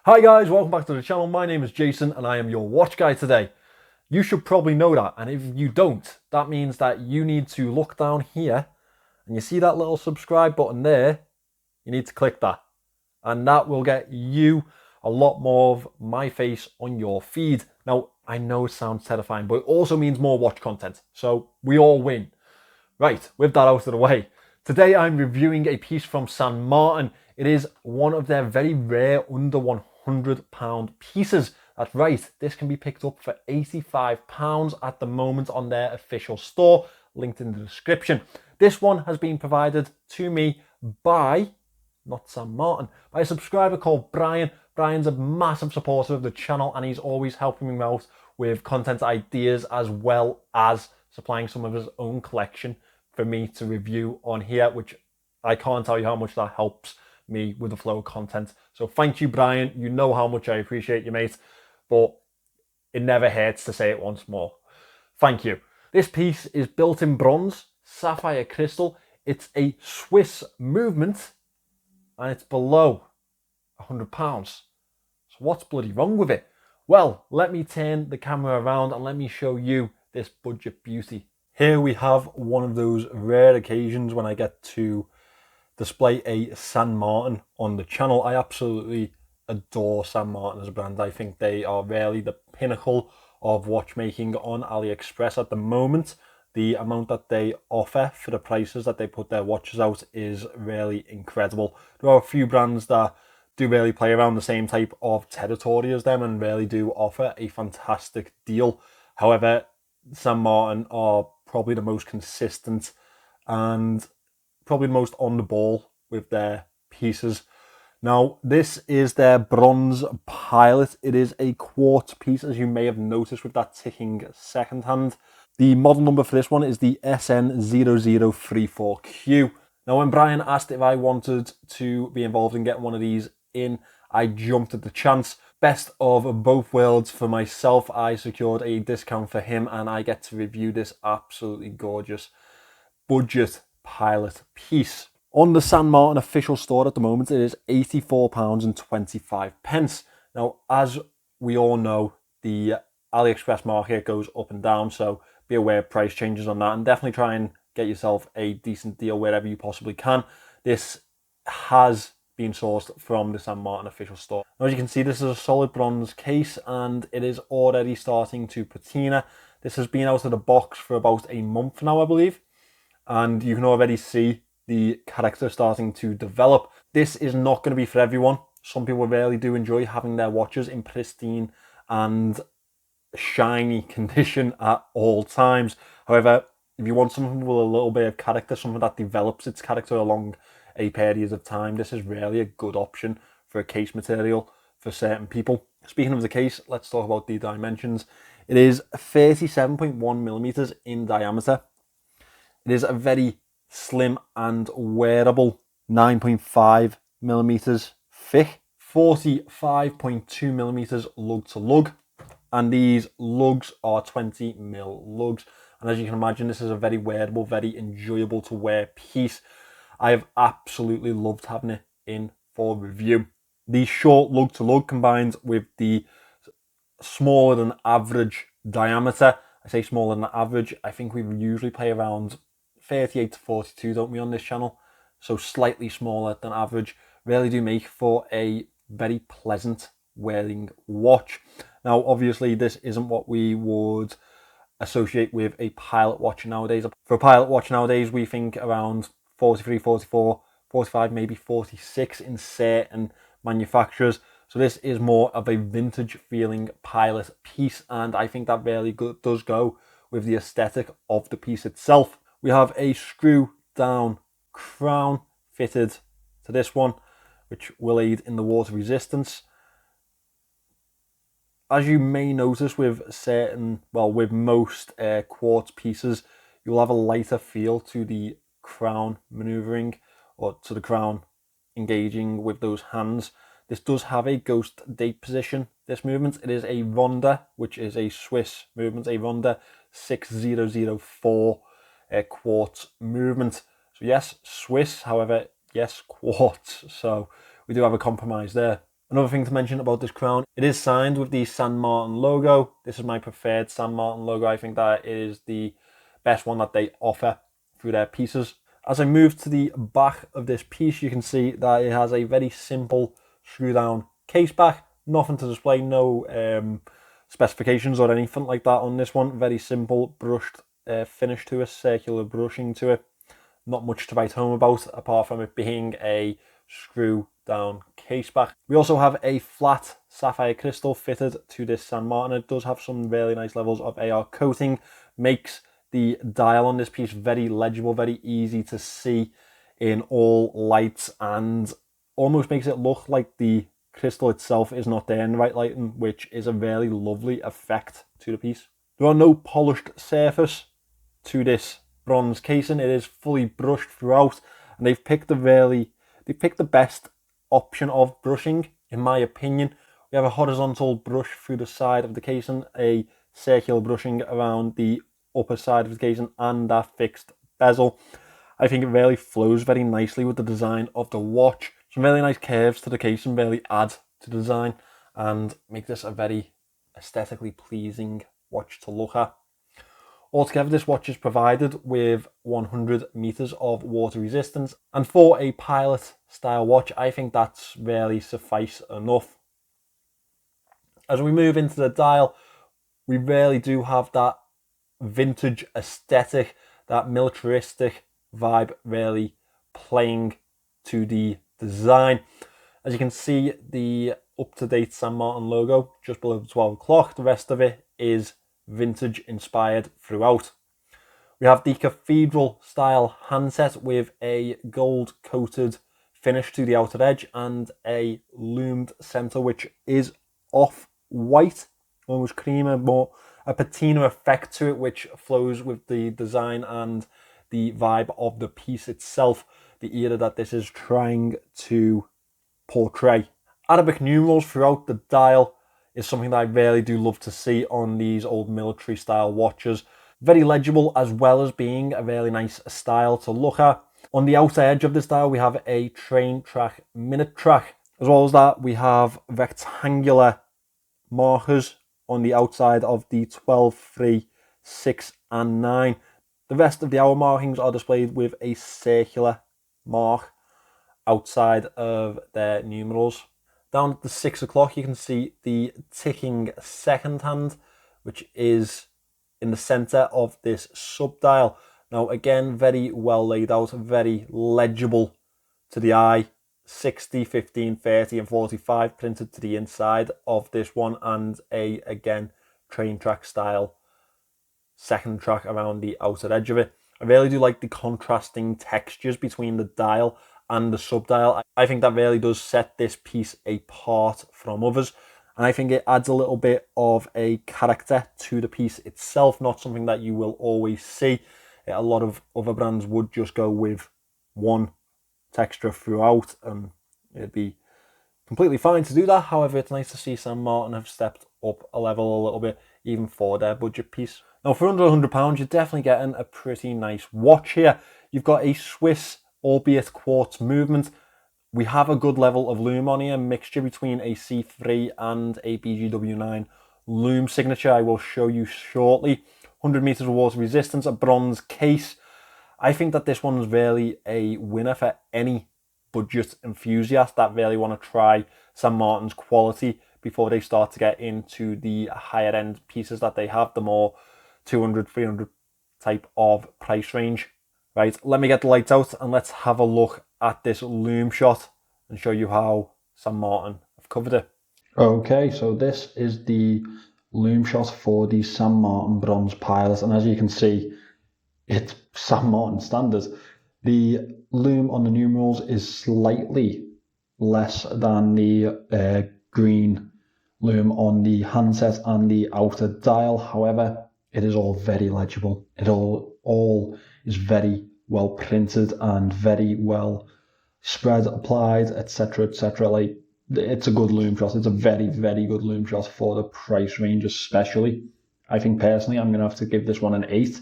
Hi guys, welcome back to the channel. My name is Jason and I am your watch guy today. You should probably know that, and if you don't, that means that you need to look down here and you see that little subscribe button there. You need to click that, and that will get you a lot more of my face on your feed. Now, I know it sounds terrifying, but it also means more watch content, so we all win. Right, with that out of the way, today I'm reviewing a piece from St. Martin. It is one of their very rare under £100 pieces. That's right, this can be picked up for £85 at the moment on their official store, linked in the description. This one has been provided to me by, not St. Martin, by a subscriber called Brian. Brian's a massive supporter of the channel and he's always helping me out with content ideas as well as supplying some of his own collection for me to review on here, which I can't tell you how much that helps me with the flow of content. So thank you, Brian. You know how much I appreciate you, mate, but it never hurts to say it once more. Thank you. This piece is built in bronze, sapphire crystal. It's a Swiss movement and it's below £100. So what's bloody wrong with it? Well, let me turn the camera around and let me show you this budget beauty. Here we have one of those rare occasions when I get to display a St. Martin on the channel. I absolutely adore St. Martin as a brand. I think they are really the pinnacle of watchmaking on Aliexpress at the moment. The amount that they offer for the prices that they put their watches out is really incredible. There are a few brands that do really play around the same type of territory as them and really do offer a fantastic deal. However, St. Martin are probably the most consistent and probably the most on the ball with their pieces. Now, this is their bronze pilot. It is a quartz piece, as you may have noticed with that ticking second hand. The model number for this one is the SN0034Q. Now, when Brian asked if I wanted to be involved in getting one of these in, I jumped at the chance. Best of both worlds for myself. I secured a discount for him and I get to review this absolutely gorgeous budget pilot piece. On the St. Martin official store at the moment, it is £84.25. Now, as we all know, the AliExpress market goes up and down, so be aware of price changes on that and definitely try and get yourself a decent deal wherever you possibly can. This has been sourced from the St. Martin official store. Now, as you can see, this is a solid bronze case and it is already starting to patina. This has been out of the box for about a month now, I believe, and you can already see the character starting to develop. This is not going to be for everyone. Some people really do enjoy having their watches in pristine and shiny condition at all times. However, if you want something with a little bit of character, something that develops its character along a period of time, this is really a good option for a case material for certain people. Speaking of the case, let's talk about the dimensions. It is 37.1 millimeters in diameter. It is a very slim and wearable 9.5 millimeters thick, 45.2 millimeters lug to lug, and these lugs are 20 mil lugs. And as you can imagine, this is a very wearable, very enjoyable to wear piece. I have absolutely loved having it in for review. The short lug to lug combined with the smaller than average diameter. I say smaller than average. I think we usually play around 38 to 42, don't we, on this channel? So slightly smaller than average. Really do make for a very pleasant wearing watch. Now, obviously, this isn't what we would associate with a pilot watch nowadays. For a pilot watch nowadays, we think around 43, 44, 45, maybe 46 in certain manufacturers. So this is more of a vintage feeling pilot piece, and I think that really does go with the aesthetic of the piece itself. We have a screw down crown fitted to this one, which will aid in the water resistance. As you may notice with with most quartz pieces, you'll have a lighter feel to the crown maneuvering, or to the crown engaging with those hands. This does have a ghost date position, this movement. It is a Ronda, which is a Swiss movement, a Ronda 6004 quartz movement. So yes, Swiss, however, yes, quartz. So we do have a compromise there. Another thing to mention about this crown, it is signed with the San Martin logo. This is my preferred San Martin logo. I think that it is the best one that they offer through their pieces. As I move to the back of this piece, you can see that it has a very simple screw down case back. Nothing to display, no specifications or anything like that on this one. Very simple brushed finish to it, circular brushing to it. Not much to write home about apart from it being a screw down case back. We also have a flat sapphire crystal fitted to this San Martin. It does have some really nice levels of AR coating, makes the dial on this piece very legible, very easy to see in all lights, and almost makes it look like the crystal itself is not there in the right lighting, which is a very lovely effect to the piece. There are no polished surface to this bronze casing. It is fully brushed throughout, and they've picked the best option of brushing, in my opinion. We have a horizontal brush through the side of the casing, a circular brushing around the upper side of the casing, and that fixed bezel. I think it really flows very nicely with the design of the watch. Some really nice curves to the casing really add to the design and make this a very aesthetically pleasing watch to look at. Altogether, this watch is provided with 100 meters of water resistance, and for a pilot style watch, I think that's really suffice enough. As we move into the dial, we really do have that vintage aesthetic, that militaristic vibe really playing to the design. As you can see, the up-to-date San Martin logo just below the 12 o'clock. The rest of it is vintage inspired throughout. We have the cathedral style handset with a gold coated finish to the outer edge and a loomed center, which is off white, almost creamer, more a patina effect to it, which flows with the design and the vibe of the piece itself, the era that this is trying to portray. Arabic numerals throughout the dial is something that I really do love to see on these old military style watches. Very legible, as well as being a really nice style to look at. On the outer edge of this dial, we have a train track minute track. As well as that, we have rectangular markers on the outside of the 12, 3, 6 and 9. The rest of the hour markings are displayed with a circular mark outside of their numerals. Down at the 6 o'clock, you can see the ticking second hand, which is in the center of this sub-dial. Now, again, very well laid out, very legible to the eye. 60, 15, 30 and 45 printed to the inside of this one, and again, train track style second track around the outer edge of it. I really do like the contrasting textures between the dial and the sub-dial. I think that really does set this piece apart from others, and I think it adds a little bit of a character to the piece itself, not something that you will always see. A lot of other brands would just go with one texture throughout, and it'd be completely fine to do that. However, it's nice to see San Martin have stepped up a level a little bit, even for their budget piece. Now, for under £100, you're definitely getting a pretty nice watch here. You've got a Swiss, albeit quartz movement. We have a good level of lume on here, mixture between a C3 and a BGW9 lume signature. I will show you shortly. 100 meters of water resistance, a bronze case. I think that this one's really a winner for any budget enthusiast that really want to try San Martin's quality before they start to get into the higher end pieces that they have, the more 200, 300 type of price range. Right, let me get the lights out and let's have a look at this lume shot and show you how San Martin have covered it. Okay, so this is the lume shot for the San Martin Bronze Pilot, and as you can see, it's San Martin standard. The lume on the numerals is slightly less than the green lume on the handset and the outer dial. However, it is all very legible. It all is very well printed and very well spread, applied, etc., etc. Like, it's a good lume shot. It's a very, very good lume shot for the price range, especially. I think personally, I'm going to have to give this one an 8.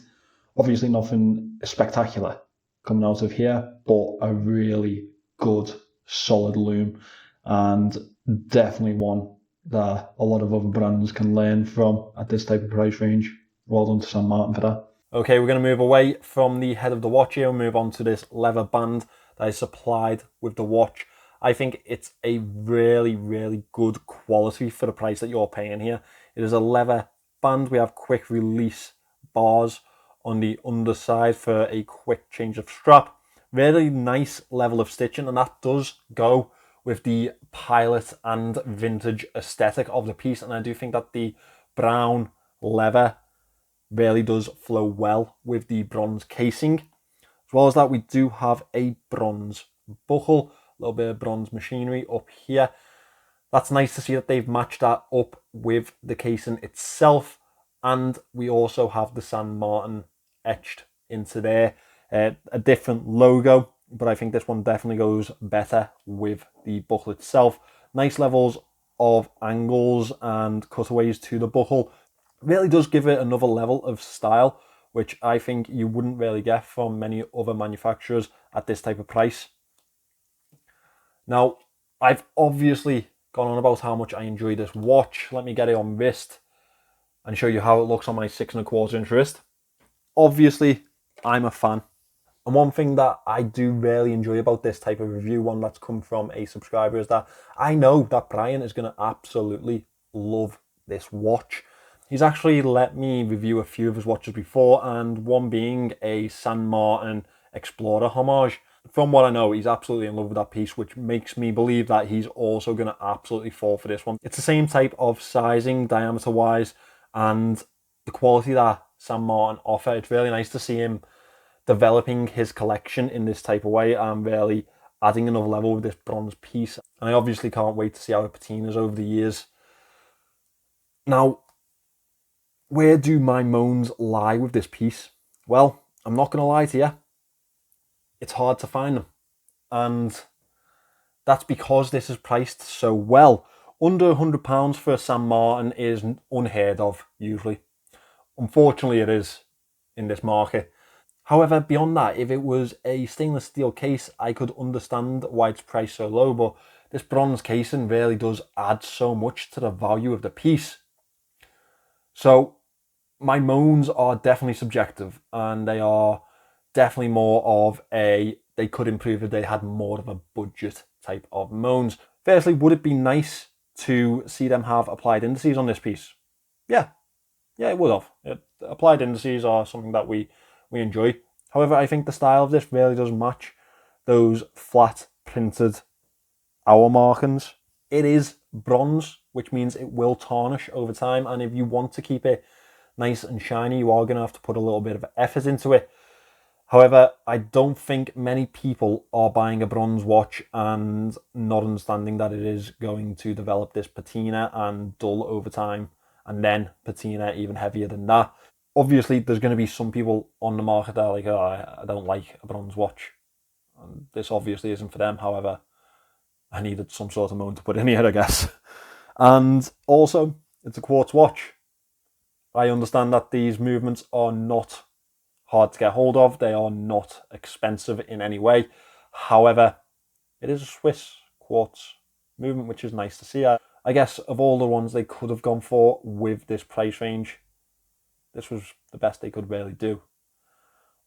Obviously, nothing spectacular coming out of here, but a really good, solid lume. And definitely one that a lot of other brands can learn from at this type of price range. Well done to St. Martin for that. Okay, we're going to move away from the head of the watch here and move on to this leather band that is supplied with the watch. I think it's a really, really good quality for the price that you're paying here. It is a leather band. We have quick release bars on the underside for a quick change of strap. Really nice level of stitching, and that does go with the pilot and vintage aesthetic of the piece. And I do think that the brown leather really does flow well with the bronze casing. As well as that, we do have a bronze buckle, a little bit of bronze machinery up here. That's nice to see that they've matched that up with the casing itself. And we also have the St. Martin etched into there. A different logo, but I think this one definitely goes better with the buckle itself. Nice levels of angles and cutaways to the buckle. Really does give it another level of style, which I think you wouldn't really get from many other manufacturers at this type of price. Now, I've obviously gone on about how much I enjoy this watch. Let me get it on wrist and show you how it looks on my 6¼ inch wrist. Obviously, I'm a fan. And one thing that I do really enjoy about this type of review, one that's come from a subscriber, is that I know that Brian is going to absolutely love this watch. He's actually let me review a few of his watches before, and one being a St. Martin Explorer homage. From what I know, he's absolutely in love with that piece, which makes me believe that he's also going to absolutely fall for this one. It's the same type of sizing, diameter-wise, and the quality that St. Martin offer. It's really nice to see him developing his collection in this type of way and really adding another level with this bronze piece. And I obviously can't wait to see how it patinas over the years. Now, where do my moans lie with this piece? Well, I'm not going to lie to you. It's hard to find them. And that's because this is priced so well. Under £100 for a St. Martin is unheard of, usually. Unfortunately, it is in this market. However, beyond that, if it was a stainless steel case, I could understand why it's priced so low, but this bronze casing really does add so much to the value of the piece. So my moans are definitely subjective, and they are definitely more of a, they could improve if they had more of a budget type of moans. Firstly, would it be nice to see them have applied indices on this piece? Yeah, it would have. Applied indices are something that we enjoy. However, I think the style of this really does match those flat printed hour markings. It is bronze, which means it will tarnish over time, and if you want to keep it nice and shiny, you are going to have to put a little bit of effort into it. However, I don't think many people are buying a bronze watch and not understanding that it is going to develop this patina and dull over time, and then patina even heavier than that. Obviously, there's going to be some people on the market that are like, oh, I don't like a bronze watch. And this obviously isn't for them. However, I needed some sort of moan to put in here, I guess. And also, it's a quartz watch. I understand that these movements are not hard to get hold of. They are not expensive in any way. However, it is a Swiss quartz movement, which is nice to see. I guess of all the ones they could have gone for with this price range, this was the best they could really do.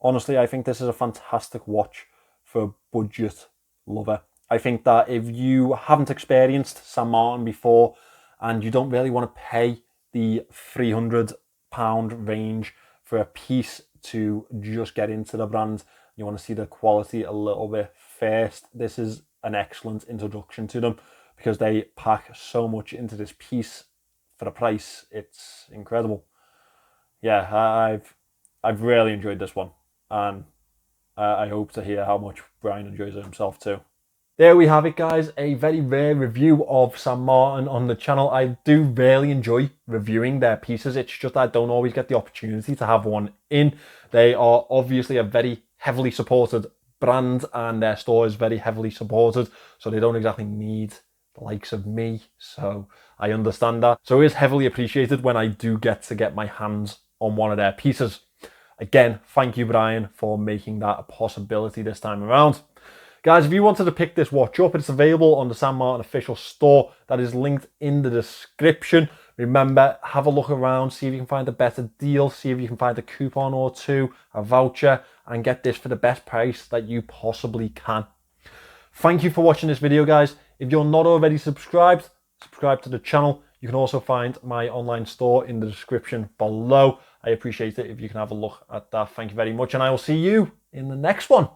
Honestly, I think this is a fantastic watch for a budget lover. I think that if you haven't experienced St. Martin before and you don't really want to pay the £300 range for a piece to just get into the brand, you want to see the quality a little bit first, this is an excellent introduction to them because they pack so much into this piece for the price. It's incredible. Yeah, I've really enjoyed this one, and I hope to hear how much Brian enjoys it himself too. There we have it, guys. A very rare review of St. Martin on the channel. I do really enjoy reviewing their pieces. It's just I don't always get the opportunity to have one in. They are obviously a very heavily supported brand, and their store is very heavily supported, so they don't exactly need the likes of me. So I understand that. So it is heavily appreciated when I do get my hands on one of their pieces. Again, thank you, Brian, for making that a possibility this time around. Guys, if you wanted to pick this watch up, it's available on the San Martin official store. That is linked in the description. Remember, have a look around, see if you can find a better deal, see if you can find a coupon or two, a voucher, and get this for the best price that you possibly can. Thank you for watching this video, guys. If you're not already subscribed, subscribe to the channel. You can also find my online store in the description below. I appreciate it if you can have a look at that. Thank you very much, and I will see you in the next one.